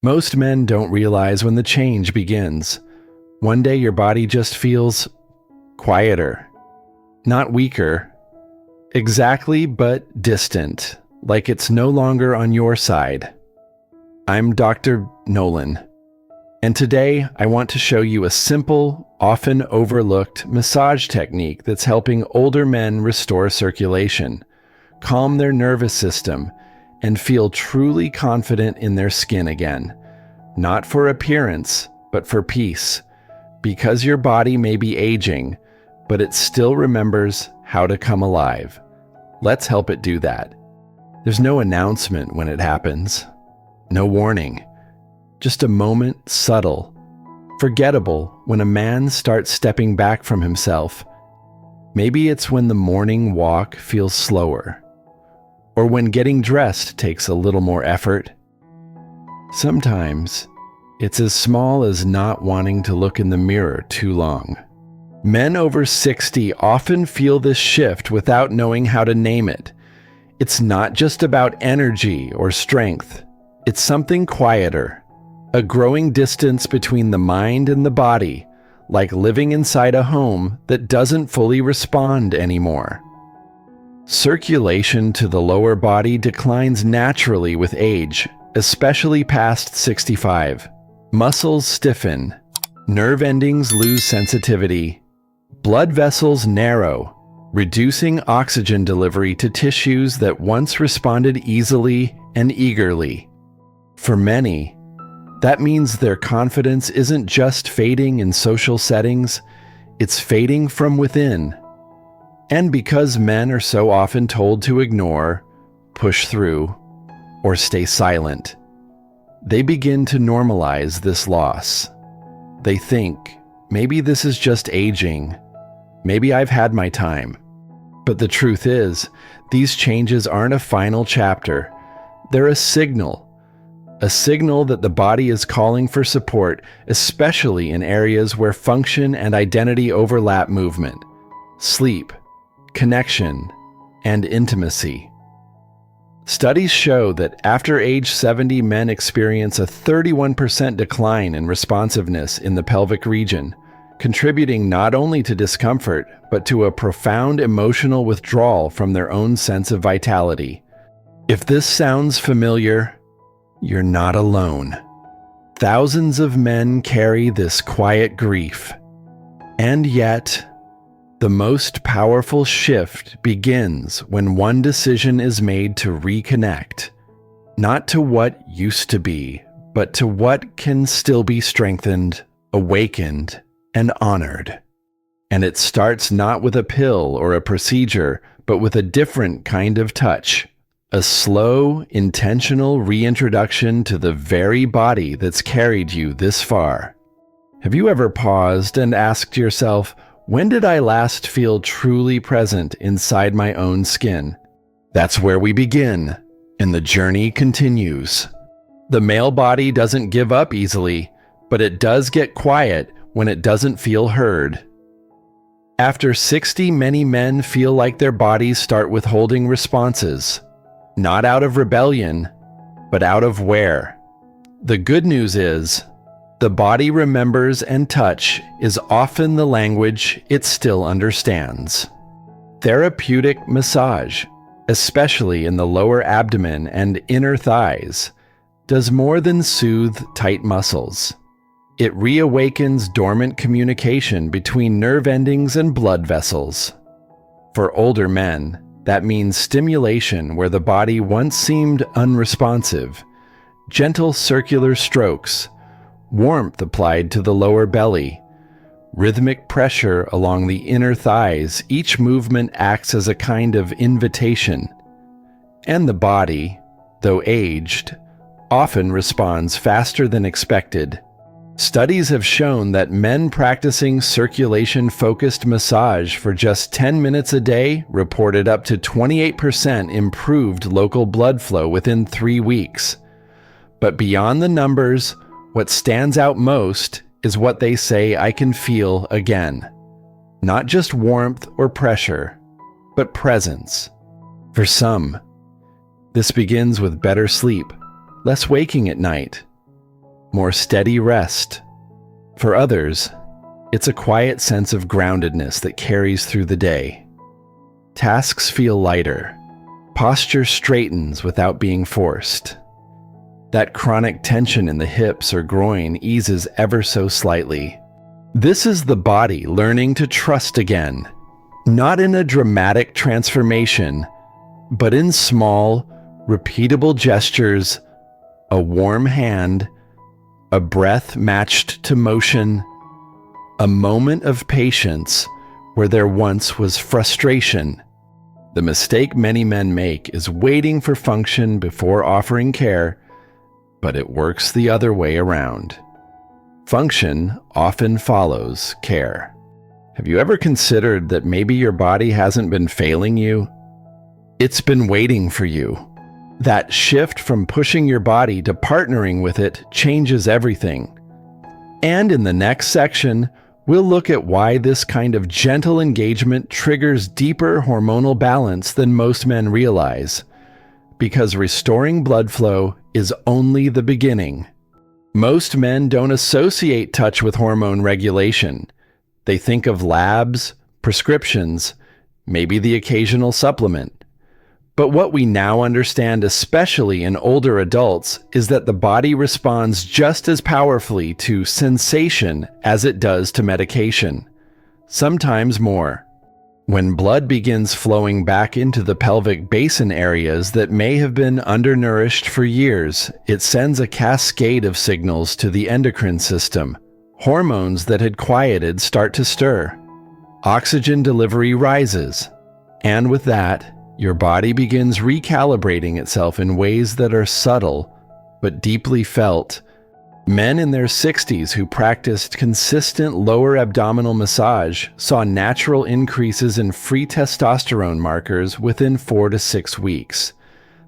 Most men don't realize when the change begins. One day your body just feels quieter, not weaker, exactly, but distant, like it's no longer on your side. I'm Dr. Nolan, and today I want to show you a simple, often overlooked massage technique that's helping older men restore circulation, calm their nervous system, and feel truly confident in their skin again. Not for appearance, but for peace. Because your body may be aging, but it still remembers how to come alive. Let's help it do that. There's no announcement when it happens. No warning. Just a moment, subtle, forgettable, when a man starts stepping back from himself. Maybe it's when the morning walk feels slower, or when getting dressed takes a little more effort. Sometimes it's as small as not wanting to look in the mirror too long. Men over 60 often feel this shift without knowing how to name it. It's not just about energy or strength. It's something quieter, a growing distance between the mind and the body, like living inside a home that doesn't fully respond anymore. Circulation to the lower body declines naturally with age, especially past 65. Muscles stiffen, nerve endings lose sensitivity, blood vessels narrow, reducing oxygen delivery to tissues that once responded easily and eagerly. For many, that means their confidence isn't just fading in social settings, it's fading from within. And because men are so often told to ignore, push through, or stay silent, they begin to normalize this loss. They think, maybe this is just aging. Maybe I've had my time. But the truth is, these changes aren't a final chapter. They're a signal that the body is calling for support, especially in areas where function and identity overlap movement, sleep, connection, and intimacy. Studies show that after age 70, men experience a 31% decline in responsiveness in the pelvic region, contributing not only to discomfort, but to a profound emotional withdrawal from their own sense of vitality. If this sounds familiar, you're not alone. Thousands of men carry this quiet grief. And yet, the most powerful shift begins when one decision is made to reconnect, not to what used to be, but to what can still be strengthened, awakened, and honored. And it starts not with a pill or a procedure, but with a different kind of touch, a slow, intentional reintroduction to the very body that's carried you this far. Have you ever paused and asked yourself, when did I last feel truly present inside my own skin? That's where we begin, and the journey continues. The male body doesn't give up easily, but it does get quiet when it doesn't feel heard. After 60, many men feel like their bodies start withholding responses, not out of rebellion, but out of wear. The good news is, the body remembers, and touch is often the language it still understands. Therapeutic massage, especially in the lower abdomen and inner thighs, does more than soothe tight muscles. It reawakens dormant communication between nerve endings and blood vessels. For older men, that means stimulation where the body once seemed unresponsive, gentle circular strokes, warmth applied to the lower belly, rhythmic pressure along the inner thighs. Each movement acts as a kind of invitation. And the body, though aged, often responds faster than expected. Studies have shown that men practicing circulation-focused massage for just 10 minutes a day reported up to 28% improved local blood flow within 3 weeks. But beyond the numbers, what stands out most is what they say I can feel again. Not just warmth or pressure, but presence. For some, this begins with better sleep, less waking at night, more steady rest. For others, it's a quiet sense of groundedness that carries through the day. Tasks feel lighter. Posture straightens without being forced. That chronic tension in the hips or groin eases ever so slightly. This is the body learning to trust again, not in a dramatic transformation, but in small, repeatable gestures, a warm hand, a breath matched to motion, a moment of patience where there once was frustration. The mistake many men make is waiting for function before offering care, but it works the other way around. Function often follows care. Have you ever considered that maybe your body hasn't been failing you? It's been waiting for you. That shift from pushing your body to partnering with it changes everything. And in the next section, we'll look at why this kind of gentle engagement triggers deeper hormonal balance than most men realize. Because restoring blood flow is only the beginning. Most men don't associate touch with hormone regulation. They think of labs, prescriptions, maybe the occasional supplement. But what we now understand, especially in older adults, is that the body responds just as powerfully to sensation as it does to medication. Sometimes more. When blood begins flowing back into the pelvic basin areas that may have been undernourished for years, it sends a cascade of signals to the endocrine system. Hormones that had quieted start to stir. Oxygen delivery rises. And with that, your body begins recalibrating itself in ways that are subtle but deeply felt. Men in their 60s who practiced consistent lower abdominal massage saw natural increases in free testosterone markers within 4 to 6 weeks.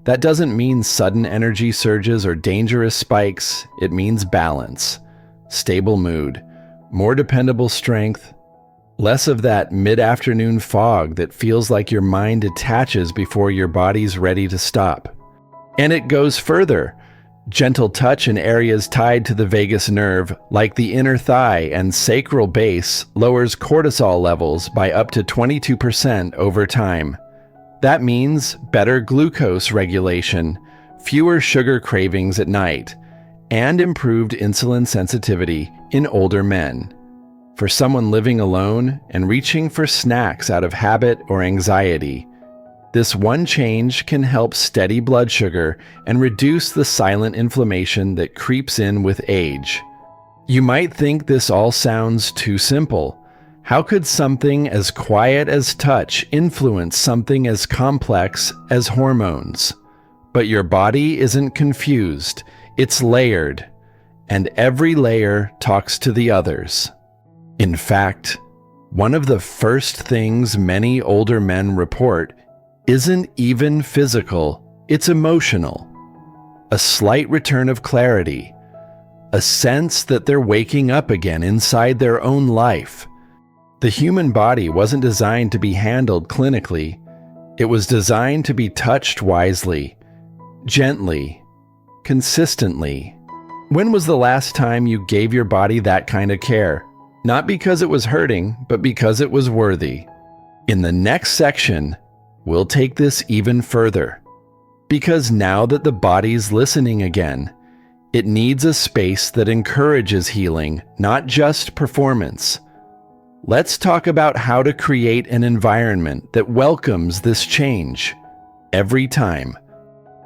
That doesn't mean sudden energy surges or dangerous spikes. It means balance, stable mood, more dependable strength, less of that mid-afternoon fog that feels like your mind detaches before your body's ready to stop. And it goes further. Gentle touch in areas tied to the vagus nerve, like the inner thigh and sacral base, lowers cortisol levels by up to 22% over time. That means better glucose regulation, fewer sugar cravings at night, and improved insulin sensitivity in older men. For someone living alone and reaching for snacks out of habit or anxiety, this one change can help steady blood sugar and reduce the silent inflammation that creeps in with age. You might think this all sounds too simple. How could something as quiet as touch influence something as complex as hormones? But your body isn't confused. It's layered, and every layer talks to the others. In fact, one of the first things many older men report isn't even physical, it's emotional. A slight return of clarity, a sense that they're waking up again inside their own life. The human body wasn't designed to be handled clinically. It was designed to be touched wisely, gently, consistently. When was the last time you gave your body that kind of care? Not because it was hurting, but because it was worthy. In the next section, we'll take this even further. Because now that the body's listening again, it needs a space that encourages healing, not just performance. Let's talk about how to create an environment that welcomes this change every time.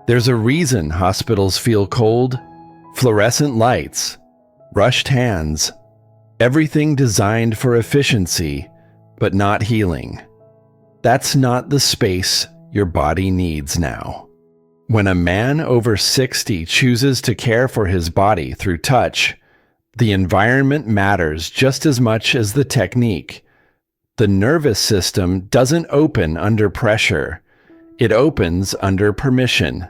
There's a reason hospitals feel cold, fluorescent lights, rushed hands, everything designed for efficiency, but not healing. That's not the space your body needs now. When a man over 60 chooses to care for his body through touch, the environment matters just as much as the technique. The nervous system doesn't open under pressure. It opens under permission.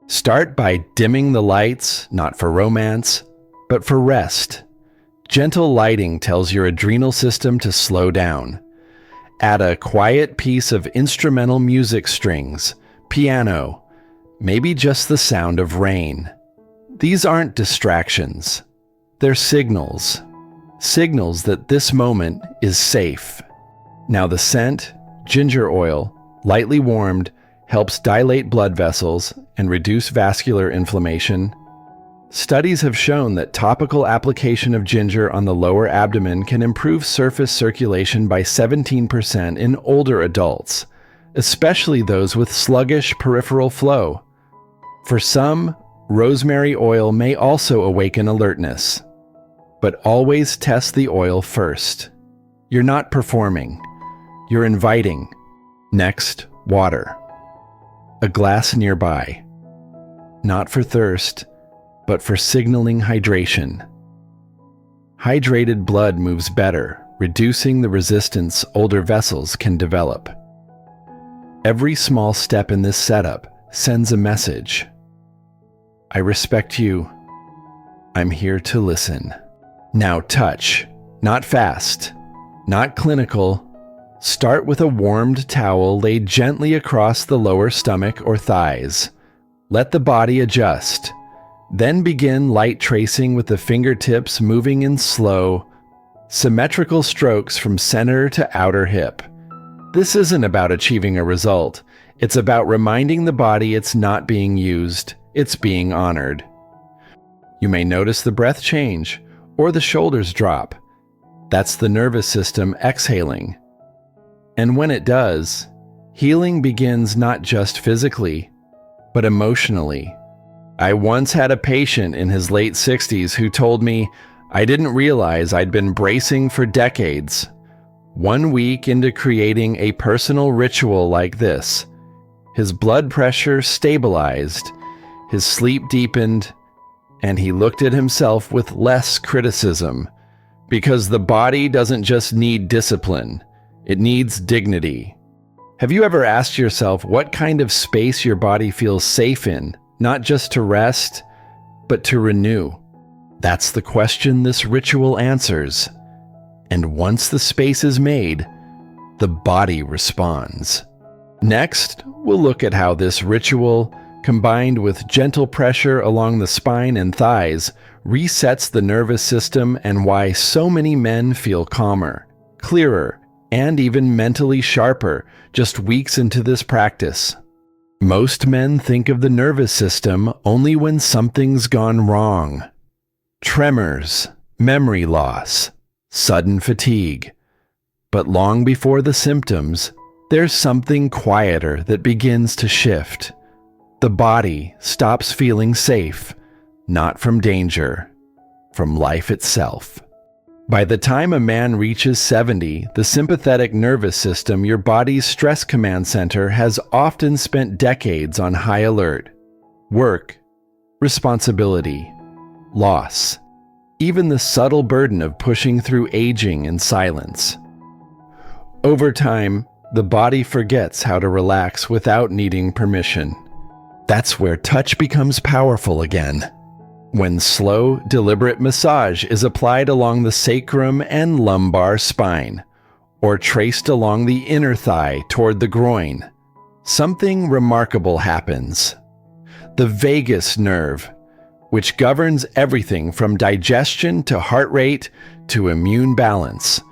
Start by dimming the lights, not for romance, but for rest. Gentle lighting tells your adrenal system to slow down. Add a quiet piece of instrumental music, strings, piano, maybe just the sound of rain. These aren't distractions. They're signals. Signals that this moment is safe. Now the scent, ginger oil, lightly warmed, helps dilate blood vessels and reduce vascular inflammation. Studies have shown that topical application of ginger on the lower abdomen can improve surface circulation by 17% in older adults, especially those with sluggish peripheral flow. For some, rosemary oil may also awaken alertness. But always test the oil first. You're not performing. You're inviting. Next, water. A glass nearby. Not for thirst, but for signaling hydration. Hydrated blood moves better, reducing the resistance older vessels can develop. Every small step in this setup sends a message. I respect you. I'm here to listen. Now touch. Not fast. Not clinical. Start with a warmed towel laid gently across the lower stomach or thighs. Let the body adjust. Then begin light tracing with the fingertips moving in slow, symmetrical strokes from center to outer hip. This isn't about achieving a result. It's about reminding the body it's not being used, it's being honored. You may notice the breath change, or the shoulders drop. That's the nervous system exhaling. And when it does, healing begins not just physically, but emotionally. I once had a patient in his late 60s who told me, I didn't realize I'd been bracing for decades. 1 week into creating a personal ritual like this, his blood pressure stabilized, his sleep deepened, and he looked at himself with less criticism, because the body doesn't just need discipline, it needs dignity. Have you ever asked yourself what kind of space your body feels safe in, not just to rest, but to renew? That's the question this ritual answers. And once the space is made, the body responds. Next, we'll look at how this ritual, combined with gentle pressure along the spine and thighs, resets the nervous system and why so many men feel calmer, clearer, and even mentally sharper just weeks into this practice. Most men think of the nervous system only when something's gone wrong. Tremors, memory loss, sudden fatigue. But long before the symptoms, there's something quieter that begins to shift. The body stops feeling safe, not from danger, from life itself. By the time a man reaches 70, the sympathetic nervous system, your body's stress command center, has often spent decades on high alert. Work, responsibility, loss, even the subtle burden of pushing through aging in silence. Over time, the body forgets how to relax without needing permission. That's where touch becomes powerful again. When slow, deliberate massage is applied along the sacrum and lumbar spine, or traced along the inner thigh toward the groin, something remarkable happens. The vagus nerve, which governs everything from digestion to heart rate to immune balance,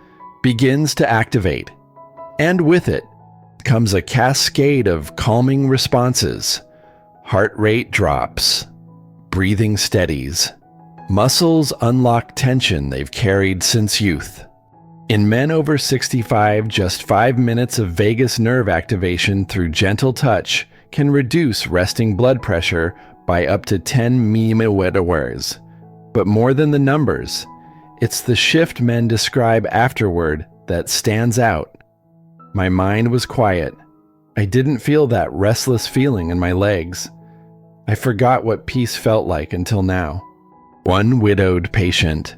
begins to activate. And with it comes a cascade of calming responses. Heart rate drops. Breathing steadies. Muscles unlock tension they've carried since youth. In men over 65, just 5 minutes of vagus nerve activation through gentle touch can reduce resting blood pressure by up to 10 mmHg. But more than the numbers, it's the shift men describe afterward that stands out. My mind was quiet. I didn't feel that restless feeling in my legs. I forgot what peace felt like until now. One widowed patient,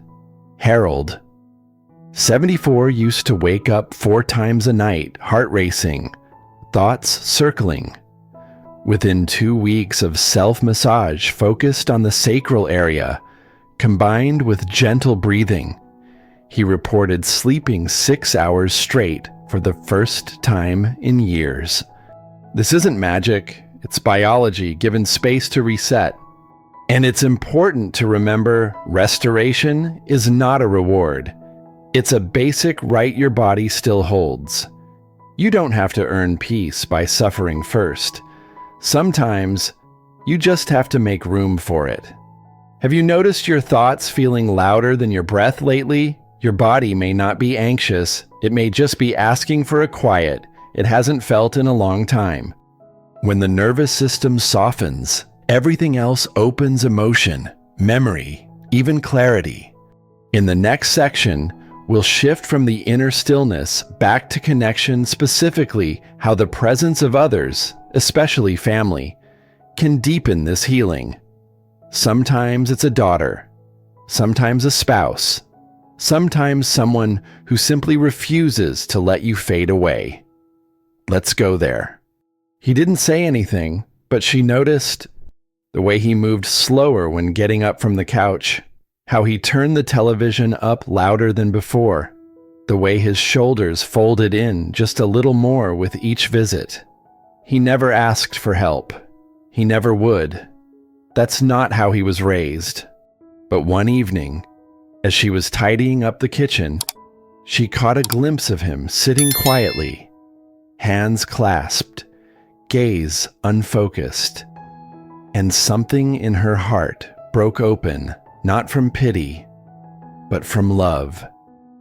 Harold, 74, used to wake up 4 times a night, heart racing, thoughts circling. Within 2 weeks of self-massage focused on the sacral area, combined with gentle breathing, he reported sleeping 6 hours straight for the first time in years. This isn't magic. It's biology given space to reset. And it's important to remember restoration is not a reward. It's a basic right your body still holds. You don't have to earn peace by suffering first. Sometimes, you just have to make room for it. Have you noticed your thoughts feeling louder than your breath lately? Your body may not be anxious. It may just be asking for a quiet it hasn't felt in a long time. When the nervous system softens, everything else opens emotion, memory, even clarity. In the next section, we'll shift from the inner stillness back to connection, specifically how the presence of others, especially family, can deepen this healing. Sometimes it's a daughter, sometimes a spouse, sometimes someone who simply refuses to let you fade away. Let's go there. He didn't say anything, but she noticed the way he moved slower when getting up from the couch, how he turned the television up louder than before, the way his shoulders folded in just a little more with each visit. He never asked for help. He never would. That's not how he was raised. But one evening, as she was tidying up the kitchen, she caught a glimpse of him sitting quietly, hands clasped, gaze unfocused. And something in her heart broke open, not from pity, but from love.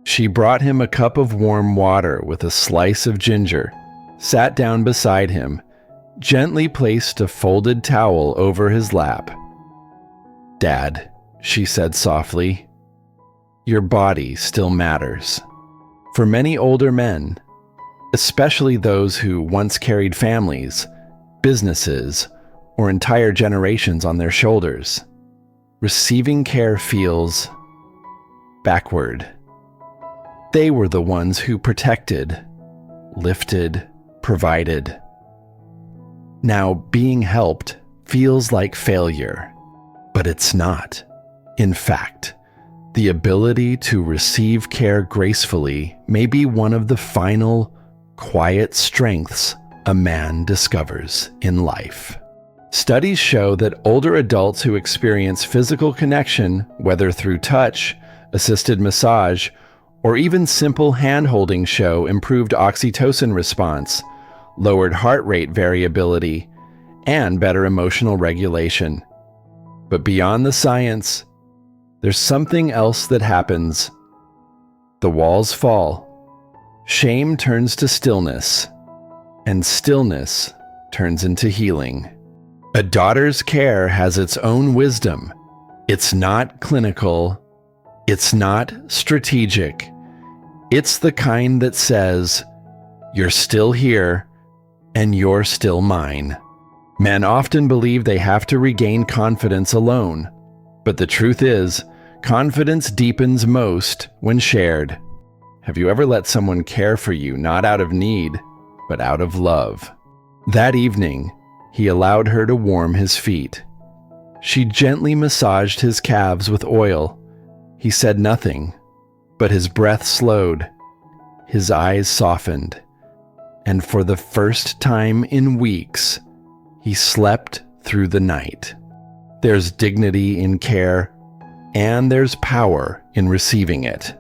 She brought him a cup of warm water with a slice of ginger, sat down beside him, gently placed a folded towel over his lap. "Dad," she said softly, "your body still matters." For many older men, especially those who once carried families, businesses, or entire generations on their shoulders, receiving care feels backward. They were the ones who protected, lifted, provided. Now, being helped feels like failure, but it's not. In fact, the ability to receive care gracefully may be one of the final, quiet strengths a man discovers in life. Studies show that older adults who experience physical connection, whether through touch, assisted massage, or even simple hand-holding, show improved oxytocin response, lowered heart rate variability, and better emotional regulation. But beyond the science, there's something else that happens. The walls fall. Shame turns to stillness, and stillness turns into healing. A daughter's care has its own wisdom. It's not clinical. It's not strategic. It's the kind that says, "You're still here, and you're still mine." Men often believe they have to regain confidence alone. But the truth is, confidence deepens most when shared. Have you ever let someone care for you not out of need, but out of love? That evening, he allowed her to warm his feet. She gently massaged his calves with oil. He said nothing, but his breath slowed, his eyes softened, and for the first time in weeks, he slept through the night. There's dignity in care, and there's power in receiving it.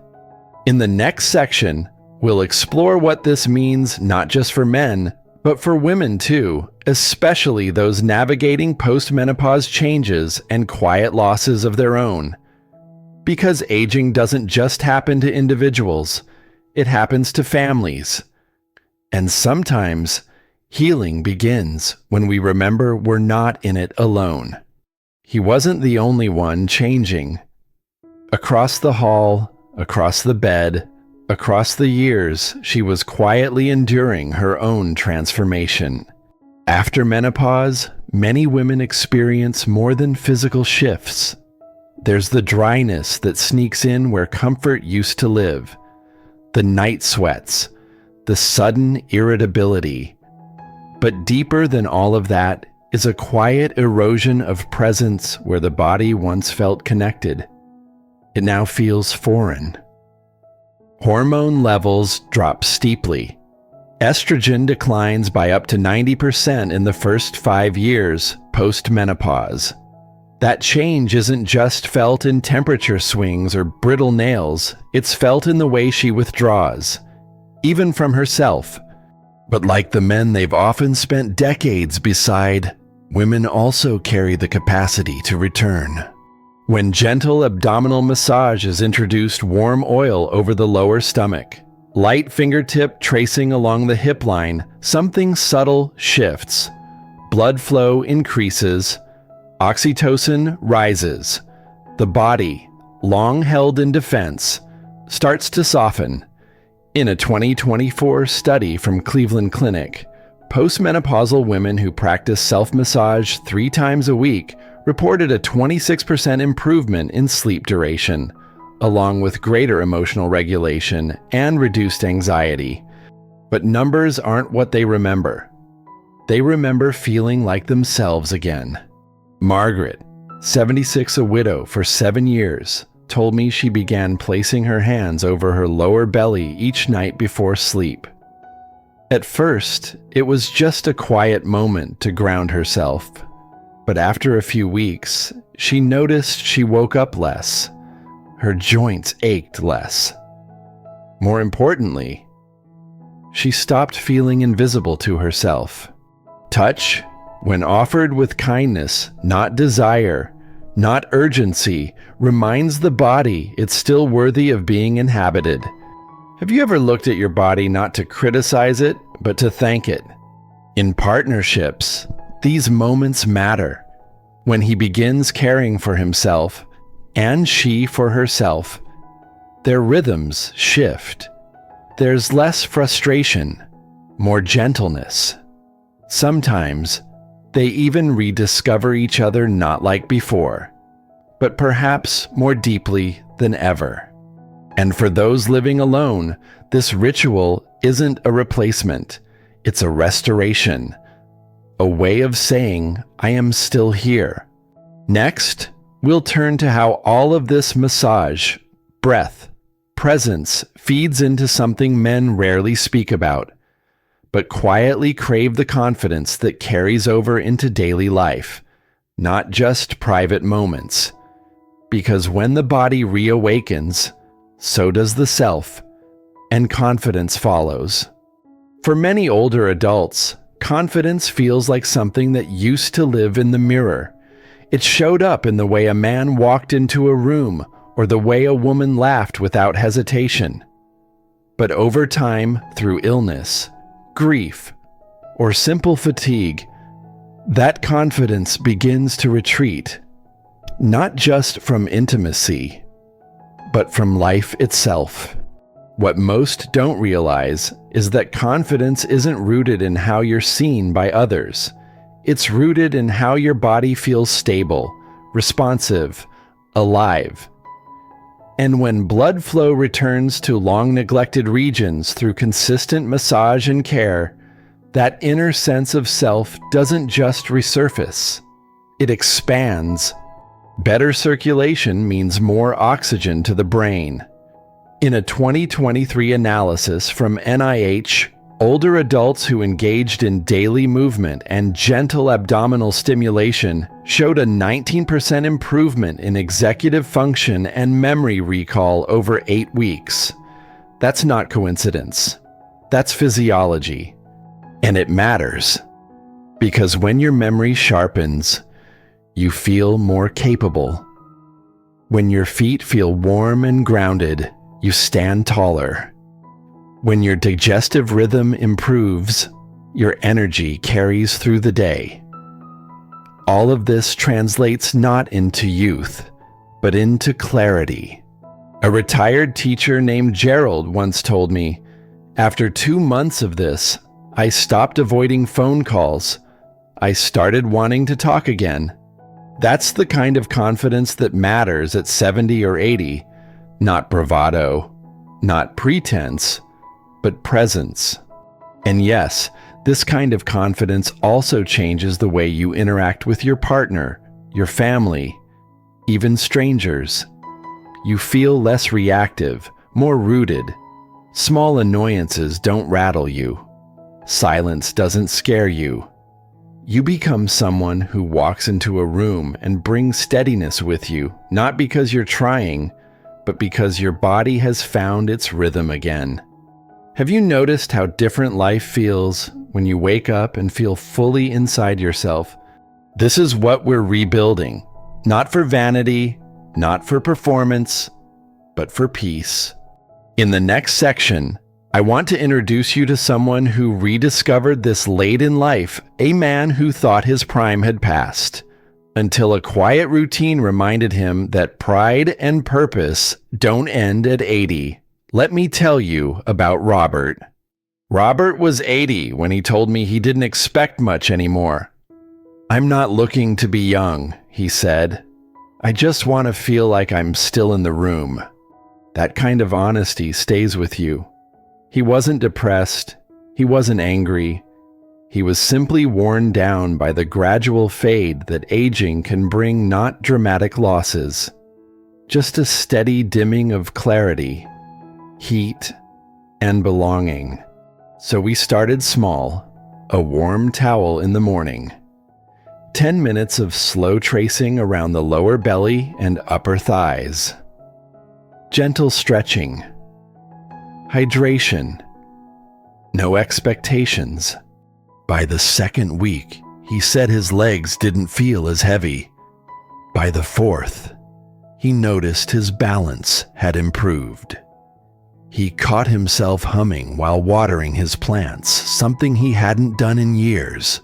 In the next section, we'll explore what this means not just for men, but for women too, especially those navigating postmenopause changes and quiet losses of their own. Because aging doesn't just happen to individuals, it happens to families. And sometimes, healing begins when we remember we're not in it alone. He wasn't the only one changing. Across the hall, across the bed, across the years, she was quietly enduring her own transformation. After menopause, many women experience more than physical shifts. There's the dryness that sneaks in where comfort used to live, the night sweats, the sudden irritability. But deeper than all of that is a quiet erosion of presence where the body once felt connected. It now feels foreign. Hormone levels drop steeply. Estrogen declines by up to 90% in the first 5 years post-menopause. That change isn't just felt in temperature swings or brittle nails, it's felt in the way she withdraws, even from herself. But like the men they've often spent decades beside, women also carry the capacity to return. When gentle abdominal massage is introduced, warm oil over the lower stomach, light fingertip tracing along the hip line, something subtle shifts. Blood flow increases. Oxytocin rises. The body, long held in defense, starts to soften. In a 2024 study from Cleveland Clinic, postmenopausal women who practice self-massage 3 times a week reported a 26% improvement in sleep duration, along with greater emotional regulation and reduced anxiety. But numbers aren't what they remember. They remember feeling like themselves again. Margaret, 76, a widow for 7 years, told me she began placing her hands over her lower belly each night before sleep. At first, it was just a quiet moment to ground herself, but after a few weeks, she noticed she woke up less. Her joints ached less. More importantly, she stopped feeling invisible to herself. Touch, when offered with kindness, not desire, not urgency, reminds the body it's still worthy of being inhabited. Have you ever looked at your body not to criticize it, but to thank it? In partnerships, these moments matter. When he begins caring for himself, and she for herself, their rhythms shift. There's less frustration, more gentleness. Sometimes, they even rediscover each other not like before, but perhaps more deeply than ever. And for those living alone, this ritual isn't a replacement, it's a restoration, a way of saying, I am still here. Next, we'll turn to how all of this massage, breath, presence feeds into something men rarely speak about, but quietly crave the confidence that carries over into daily life, not just private moments. Because when the body reawakens, so does the self, and confidence follows. For many older adults, confidence feels like something that used to live in the mirror. It showed up in the way a man walked into a room or the way a woman laughed without hesitation. But over time, through illness, grief, or simple fatigue, that confidence begins to retreat, not just from intimacy, but from life itself. What most don't realize is that confidence isn't rooted in how you're seen by others. It's rooted in how your body feels stable, responsive, alive. And when blood flow returns to long-neglected regions through consistent massage and care, that inner sense of self doesn't just resurface. It expands. Better circulation means more oxygen to the brain. In a 2023 analysis from NIH, older adults who engaged in daily movement and gentle abdominal stimulation showed a 19% improvement in executive function and memory recall over 8 weeks. That's not coincidence. That's physiology. And it matters. Because when your memory sharpens, you feel more capable. When your feet feel warm and grounded, you stand taller. When your digestive rhythm improves, your energy carries through the day. All of this translates not into youth, but into clarity. A retired teacher named Gerald once told me, after 2 months of this, I stopped avoiding phone calls. I started wanting to talk again. That's the kind of confidence that matters at 70 or 80, not bravado, not pretense, but presence. And yes, this kind of confidence also changes the way you interact with your partner, your family, even strangers. You feel less reactive, more rooted. Small annoyances don't rattle you. Silence doesn't scare you. You become someone who walks into a room and brings steadiness with you, not because you're trying, but because your body has found its rhythm again. Have you noticed how different life feels when you wake up and feel fully inside yourself? This is what we're rebuilding, not for vanity, not for performance, but for peace. In the next section, I want to introduce you to someone who rediscovered this late in life, a man who thought his prime had passed, until a quiet routine reminded him that pride and purpose don't end at 80. Let me tell you about Robert. Robert was 80 when he told me he didn't expect much anymore. "I'm not looking to be young," he said. "I just want to feel like I'm still in the room." That kind of honesty stays with you. He wasn't depressed. He wasn't angry. He was simply worn down by the gradual fade that aging can bring, not dramatic losses. Just a steady dimming of clarity, heat, and belonging. So we started small, a warm towel in the morning. 10 minutes of slow tracing around the lower belly and upper thighs. Gentle stretching. Hydration. No expectations. By the second week, he said his legs didn't feel as heavy. By the fourth, he noticed his balance had improved. He caught himself humming while watering his plants, something he hadn't done in years.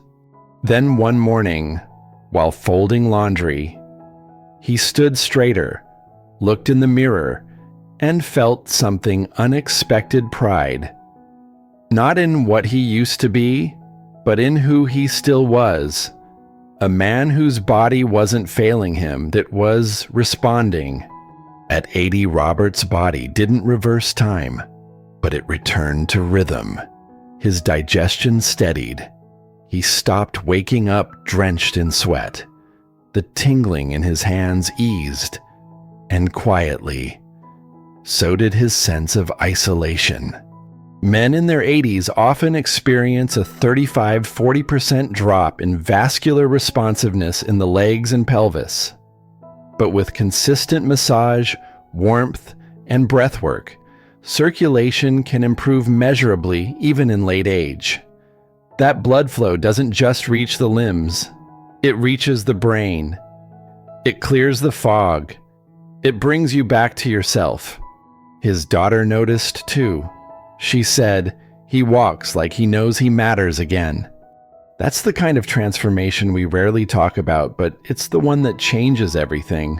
Then one morning, while folding laundry, he stood straighter, looked in the mirror, and felt something unexpected pride. Not in what he used to be, but in who he still was. A man whose body wasn't failing him, that was responding. At 80, Robert's body didn't reverse time, but it returned to rhythm. His digestion steadied. He stopped waking up drenched in sweat. The tingling in his hands eased, and quietly, so did his sense of isolation. Men in their 80s often experience a 35–40% drop in vascular responsiveness in the legs and pelvis. But with consistent massage, warmth, and breathwork, circulation can improve measurably even in late age. That blood flow doesn't just reach the limbs, it reaches the brain. It clears the fog. It brings you back to yourself. His daughter noticed too. She said, "He walks like he knows he matters again." That's the kind of transformation we rarely talk about, but it's the one that changes everything.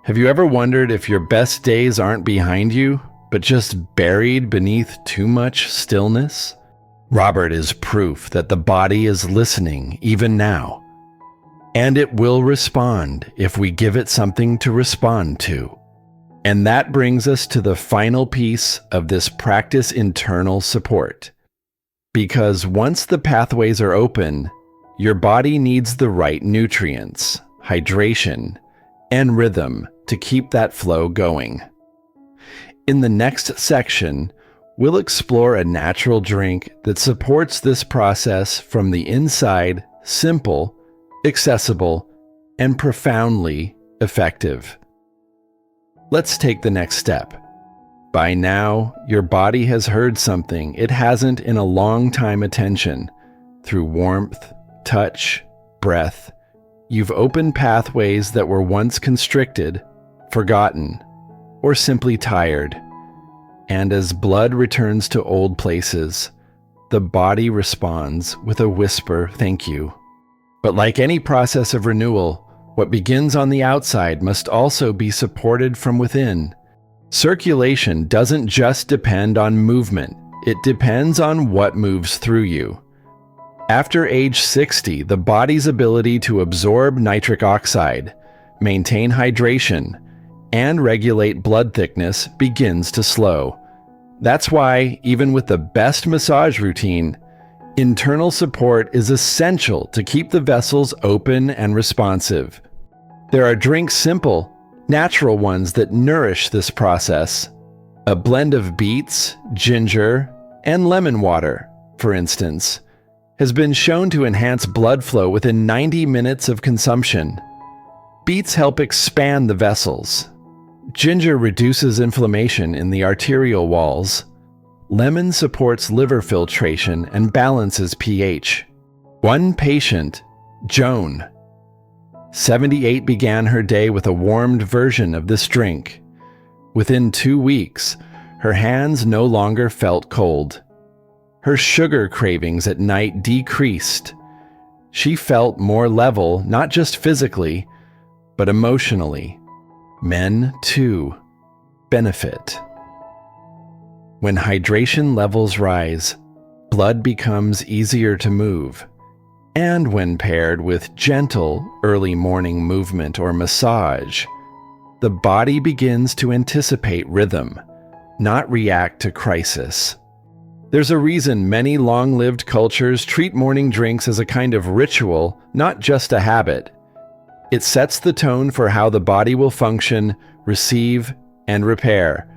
Have you ever wondered if your best days aren't behind you, but just buried beneath too much stillness? Robert is proof that the body is listening even now. And it will respond if we give it something to respond to. And that brings us to the final piece of this practice: internal support. Because once the pathways are open, your body needs the right nutrients, hydration, and rhythm to keep that flow going. In the next section, we'll explore a natural drink that supports this process from the inside, simple, accessible, and profoundly effective. Let's take the next step. By now, your body has heard something it hasn't in a long time: attention. Through warmth, touch, breath, you've opened pathways that were once constricted, forgotten, or simply tired. And as blood returns to old places, the body responds with a whisper, "Thank you." But like any process of renewal, what begins on the outside must also be supported from within. Circulation doesn't just depend on movement, it depends on what moves through you. After age 60, the body's ability to absorb nitric oxide, maintain hydration, and regulate blood thickness begins to slow. That's why, even with the best massage routine, internal support is essential to keep the vessels open and responsive. There are drinks, simple, natural ones that nourish this process. A blend of beets, ginger, and lemon water, for instance. has been shown to enhance blood flow within 90 minutes of consumption. Beets help expand the vessels. Ginger reduces inflammation in the arterial walls. Lemon supports liver filtration and balances pH. One patient, Joan, 78, began her day with a warmed version of this drink. Within 2 weeks, her hands no longer felt cold. Her sugar cravings at night decreased. She felt more level, not just physically, but emotionally. Men, too, benefit. When hydration levels rise, blood becomes easier to move. And when paired with gentle early morning movement or massage, the body begins to anticipate rhythm, not react to crisis. There's a reason many long-lived cultures treat morning drinks as a kind of ritual, not just a habit. It sets the tone for how the body will function, receive, and repair.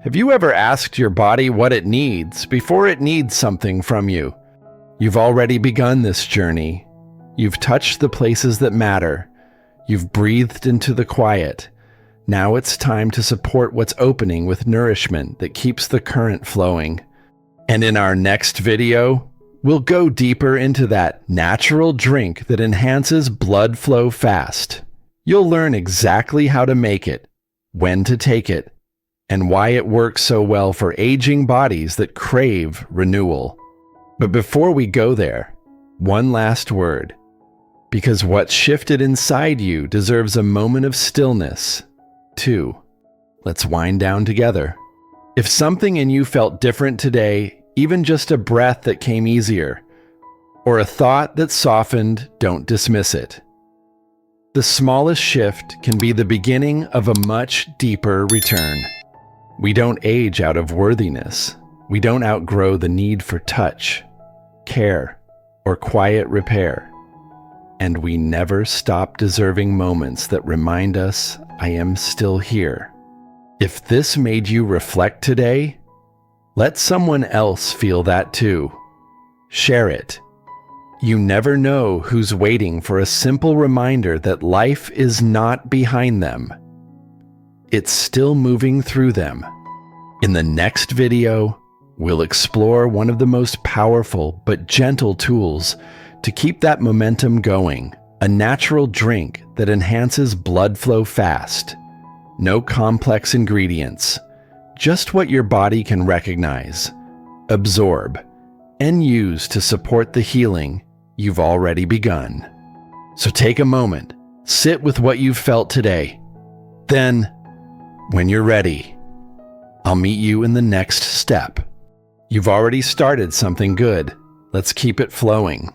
Have you ever asked your body what it needs before it needs something from you? You've already begun this journey. You've touched the places that matter. You've breathed into the quiet. Now it's time to support what's opening with nourishment that keeps the current flowing. And in our next video, we'll go deeper into that natural drink that enhances blood flow fast. You'll learn exactly how to make it, when to take it, and why it works so well for aging bodies that crave renewal. But before we go there, one last word. Because what's shifted inside you deserves a moment of stillness, too. Let's wind down together. If something in you felt different today, even just a breath that came easier, or a thought that softened, don't dismiss it. The smallest shift can be the beginning of a much deeper return. We don't age out of worthiness. We don't outgrow the need for touch, care, or quiet repair. And we never stop deserving moments that remind us, I am still here. If this made you reflect today, let someone else feel that too. Share it. You never know who's waiting for a simple reminder that life is not behind them. It's still moving through them. In the next video, we'll explore one of the most powerful but gentle tools to keep that momentum going, a natural drink that enhances blood flow fast. No complex ingredients, just what your body can recognize, absorb, and use to support the healing you've already begun. So take a moment, sit with what you've felt today. Then, when you're ready, I'll meet you in the next step. You've already started something good. Let's keep it flowing.